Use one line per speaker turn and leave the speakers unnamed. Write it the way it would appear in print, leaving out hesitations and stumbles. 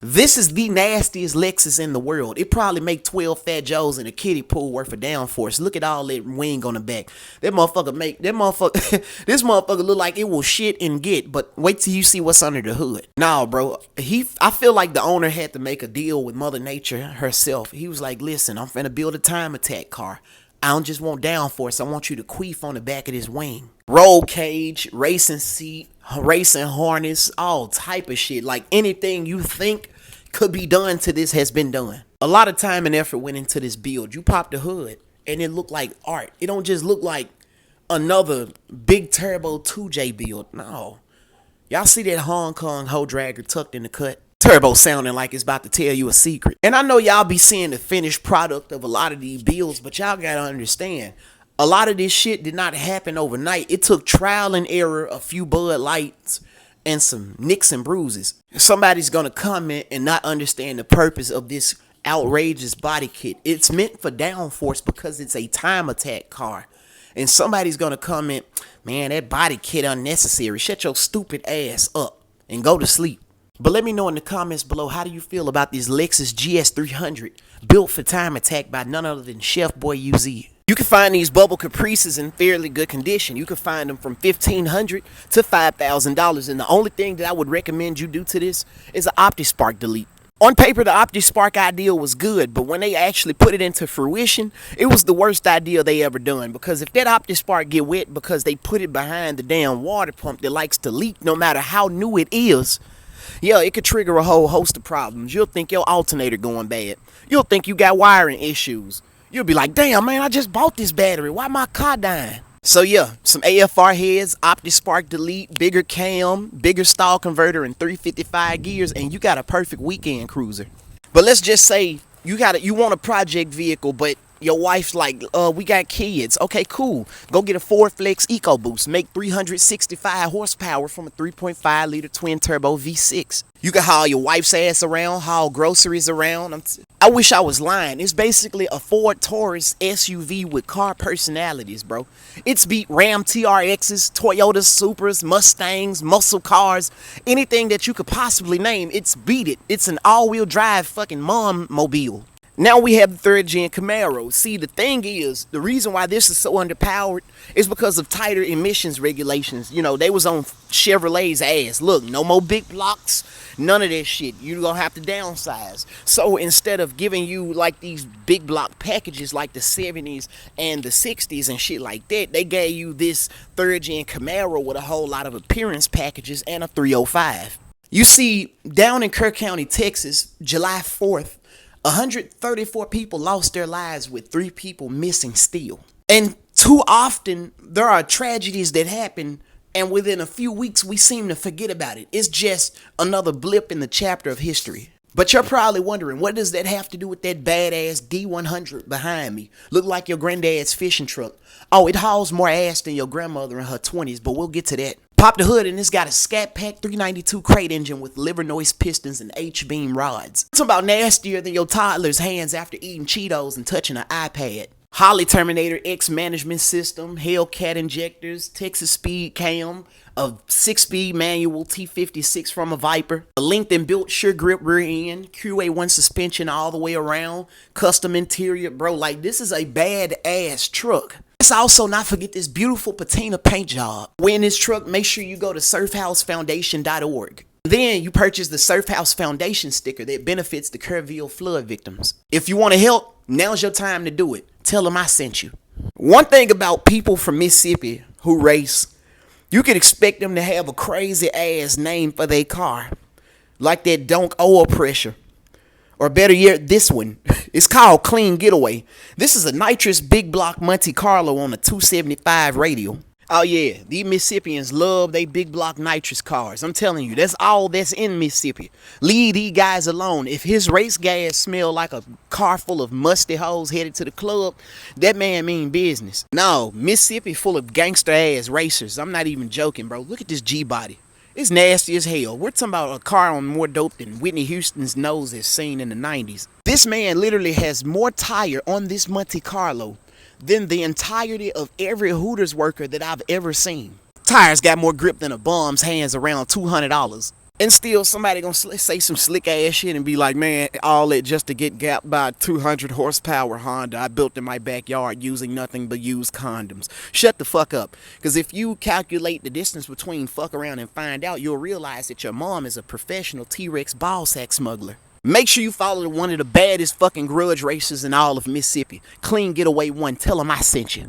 This is the nastiest Lexus in the world. It probably make 12 Fat Joes in a kiddie pool worth of downforce. Look at all that wing on the back. This motherfucker look like it will shit and get, but wait till you see what's under the hood. Nah, bro. I feel like the owner had to make a deal with Mother Nature herself. He was like, listen, I'm finna build a time attack car. I don't just want downforce. I want you to queef on the back of this wing. Roll cage, racing seat, racing harness, all type of shit. Like anything you think could be done to this has been done. A lot of time and effort went into this build. You pop the hood and it looked like art. It don't just look like another big turbo 2J build. No. Y'all see that Hong Kong hoe dragger tucked in the cut? Turbo sounding like it's about to tell you a secret. And I know y'all be seeing the finished product of a lot of these builds, but y'all gotta understand, a lot of this shit did not happen overnight. It took trial and error, a few Bud Lights, and some nicks and bruises. Somebody's gonna comment and not understand the purpose of this outrageous body kit. It's meant for downforce because it's a time attack car. And somebody's gonna comment, man, that body kit unnecessary. Shut your stupid ass up and go to sleep. But let me know in the comments below, how do you feel about this Lexus GS300 built for time attack by none other than Chef Boy UZ? You can find these bubble caprices in fairly good condition. You can find them from $1,500 to $5,000. And the only thing that I would recommend you do to this is an OptiSpark delete. On paper, the OptiSpark idea was good, but when they actually put it into fruition, it was the worst idea they ever done. Because if that OptiSpark get wet because they put it behind the damn water pump that likes to leak no matter how new it is, yeah, it could trigger a whole host of problems. You'll think your alternator going bad. You'll think you got wiring issues. You'll be like, damn, man, I just bought this battery. Why my car dying? So yeah, some AFR heads, OptiSpark delete, bigger cam, bigger stall converter, and 355 gears, and you got a perfect weekend cruiser. But let's just say you want a project vehicle, but your wife's like, we got kids. Okay, cool. Go get a Ford Flex EcoBoost. Make 365 horsepower from a 3.5 liter twin turbo V6. You can haul your wife's ass around, haul groceries around. I wish I was lying. It's basically a Ford Taurus SUV with car personalities, bro. It's beat Ram TRXs, Toyota Supras, Mustangs, muscle cars, anything that you could possibly name. It's beat it. It's an all-wheel drive fucking mom mobile. Now we have the third gen Camaro. See, the thing is, the reason why this is so underpowered is because of tighter emissions regulations. You know, they was on Chevrolet's ass. Look, no more big blocks, none of that shit. You're gonna have to downsize. So instead of giving you like these big block packages like the 70s and the 60s and shit like that, they gave you this third gen Camaro with a whole lot of appearance packages and a 305. You see, down in Kirk County, Texas, July 4th, 134 people lost their lives with 3 people missing still. And too often there are tragedies that happen and within a few weeks we seem to forget about it. It's just another blip in the chapter of history. But you're probably wondering, what does that have to do with that badass D100 behind me? Look like your granddad's fishing truck. Oh, it hauls more ass than your grandmother in her 20s, but we'll get to that. Pop the hood and it's got a Scat Pack 392 crate engine with liver noise pistons and H-beam rods. It's about nastier than your toddler's hands after eating Cheetos and touching an iPad. Holly Terminator X management system, Hellcat injectors, Texas Speed Cam, a 6-speed manual T56 from a Viper, a linked and built sure grip rear end, QA1 suspension all the way around, custom interior, bro. Like, this is a bad-ass truck. Let's also not forget this beautiful patina paint job. When this truck, make sure you go to surfhousefoundation.org. Then you purchase the Surf House Foundation sticker that benefits the Kerrville flood victims. If you want to help, now's your time to do it. Tell them I sent you. One thing about people from Mississippi who race, you can expect them to have a crazy ass name for their car. Like that Donk Oil Pressure. Or better yet, this one. It's called Clean Getaway. This is a nitrous big block Monte Carlo on a 275 radial. Oh yeah, these Mississippians love they big block nitrous cars. I'm telling you, that's all that's in Mississippi. Leave these guys alone. If his race gas smell like a car full of musty hoes headed to the club, that man mean business. No, Mississippi full of gangster ass racers. I'm not even joking, bro. Look at this G-body. It's nasty as hell. We're talking about a car on more dope than Whitney Houston's nose has seen in the 90s. This man literally has more tire on this Monte Carlo than the entirety of every Hooters worker that I've ever seen. Tires got more grip than a bum's hands around $200. And still somebody gonna say some slick ass shit and be like, man, all that just to get gapped by a 200 horsepower Honda I built in my backyard using nothing but used condoms. Shut the fuck up. Because if you calculate the distance between fuck around and find out, you'll realize that your mom is a professional T-Rex ball sack smuggler. Make sure you follow one of the baddest fucking grudge racers in all of Mississippi. Clean Getaway 1. Tell them I sent you.